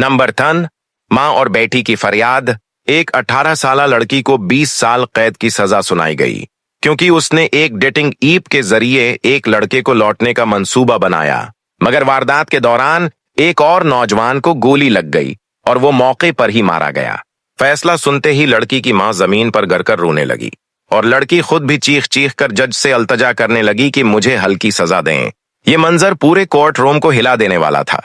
Number 10, मां और बेटी की फरियाद। एक 18 साल लड़की को 20 साल कैद की सजा सुनाई गई क्योंकि उसने एक डेटिंग ऐप के जरिए एक लड़के को लौटने का मंसूबा बनाया, मगर वारदात के दौरान एक और नौजवान को गोली लग गई और वो मौके पर ही मारा गया। फैसला सुनते ही लड़की की मां जमीन पर गिरकर रोने लगी और लड़की खुद भी चीख चीख कर जज से अल्तजा करने लगी कि मुझे हल्की सजा दें। ये मंजर पूरे कोर्ट रूम को हिला देने वाला था।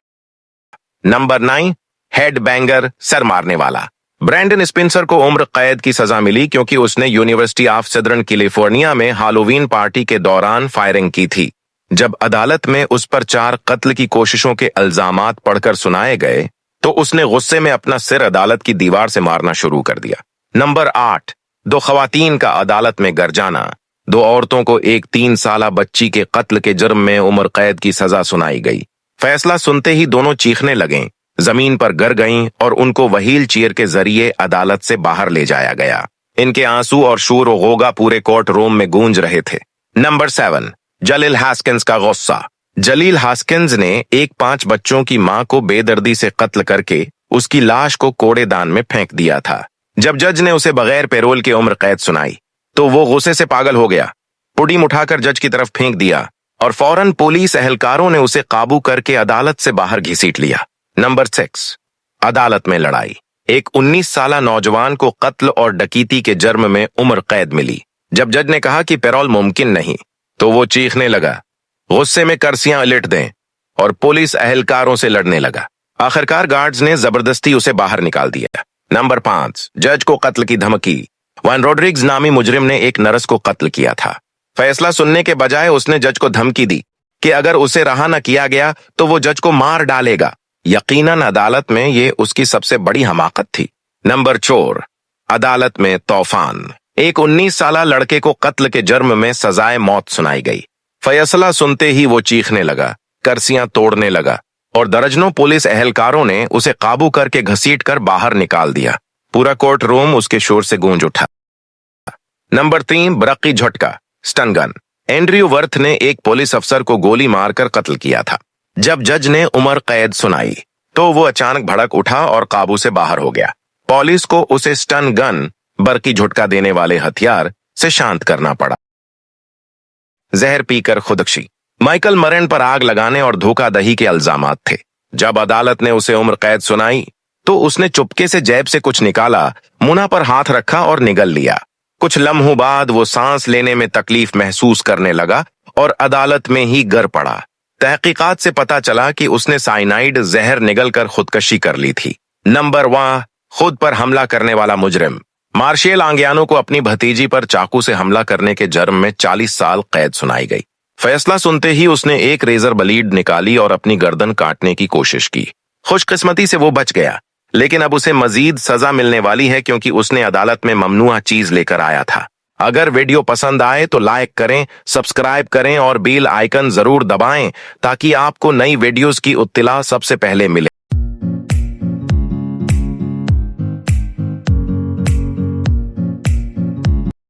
नंबर 9, हेड बैंगर, सर मारने वाला। ब्रैंडन स्पेंसर को उम्र कैद की सजा मिली क्योंकि उसने यूनिवर्सिटी ऑफ सदर्न कैलिफोर्निया में हैलोवीन पार्टी के दौरान फायरिंग की थी। जब अदालत में उस पर 4 कत्ल की कोशिशों के इल्जामात पढ़कर सुनाए गए तो उसने गुस्से में अपना सिर अदालत की दीवार से मारना शुरू कर दिया। नंबर 8, 2 खवातीन का अदालत में गर जाना। 2 औरतों को एक 3 साला बच्ची के कत्ल के जुर्म में उम्र कैद की सजा सुनाई गई। फैसला सुनते ही दोनों चीखने लगे, जमीन पर गिर गईं और उनको व्हील चेयर के जरिए अदालत से बाहर ले जाया गया। इनके आंसू और शोर व गोगा पूरे कोर्ट रूम में गूंज रहे थे। नंबर 7, जलील हास्किंस का गुस्सा। जलील हास्किंस ने एक 5 बच्चों की मां को बेदर्दी से कत्ल करके उसकी लाश को कूड़ेदान में फेंक दिया था। जब जज ने उसे बगैर पैरोल के उम्र कैद सुनाई तो वो गुस्से से पागल हो गया, पुडिंग उठाकर जज की तरफ फेंक दिया और फौरन पुलिस एहलकारों ने उसे काबू करके अदालत से बाहर घसीट लिया। नंबर 6, अदालत में लड़ाई। एक 19 साला नौजवान को कत्ल और डकैती के जुर्म में उम्र कैद मिली। जब जज ने कहा कि पैरोल मुमकिन नहीं तो वो चीखने लगा, गुस्से में कर्सियां उलट दें और पुलिस एहलकारों से लड़ने लगा। आखिरकार गार्ड्स ने जबरदस्ती उसे बाहर निकाल दिया। नंबर 5, जज को कत्ल की धमकी। वाइन रोड्रिग्स नामी मुजरिम ने एक नर्स को कत्ल किया था। फैसला सुनने के बजाय उसने जज को धमकी दी कि अगर उसे रहा न किया गया तो वो जज को मार डालेगा। यकीनन अदालत में ये उसकी सबसे बड़ी हमाकत थी। नंबर 4, अदालत में तूफान। एक 19 साला लड़के को कत्ल के जुर्म में सजाए मौत सुनाई गई। फैसला सुनते ही वो चीखने लगा, कर्सियां तोड़ने लगा और दर्जनों पुलिस एहलकारों ने उसे काबू करके घसीट कर बाहर निकाल दिया। पूरा कोर्ट रूम उसके शोर से गूंज उठा। नंबर 3, बरक्की झटका, स्टन गन। एंड्रयू वर्थ ने एक पुलिस अफसर को गोली मारकर कत्ल किया था। जब जज ने उम्र कैद सुनाई तो वो अचानक भड़क उठा और काबू से बाहर हो गया। पुलिस को उसे स्टन गन, बरकी झटका देने वाले हथियार से शांत करना पड़ा। जहर पीकर खुदकुशी। माइकल मरेन पर आग लगाने और धोखाधड़ी के इल्जामात थे। जब अदालत ने उसे उम्र कैद सुनाई तो उसने चुपके से जेब से कुछ निकाला, मुंह पर हाथ रखा और निगल लिया। कुछ लम्हों बाद वो सांस लेने में तकलीफ महसूस करने लगा और अदालत में ही गिर पड़ा। तहकीकात से पता चला कि उसने साइनाइड जहर निगलकर खुदकशी कर ली थी। नंबर 1, खुद पर हमला करने वाला मुजरिम। मार्शल आंगियानो को अपनी भतीजी पर चाकू से हमला करने के जुर्म में 40 साल कैद सुनाई गई। फैसला सुनते ही उसने एक रेजर ब्लेड निकाली और अपनी गर्दन काटने की कोशिश की। खुशकिस्मती से वो बच गया, लेकिन अब उसे मजीद सजा मिलने वाली है क्योंकि उसने अदालत में ममनुआ चीज लेकर आया था। अगर वीडियो पसंद आए तो लाइक करें, सब्सक्राइब करें और बेल आइकन जरूर दबाएं ताकि आपको नई वीडियोस की इत्तला सबसे पहले मिले।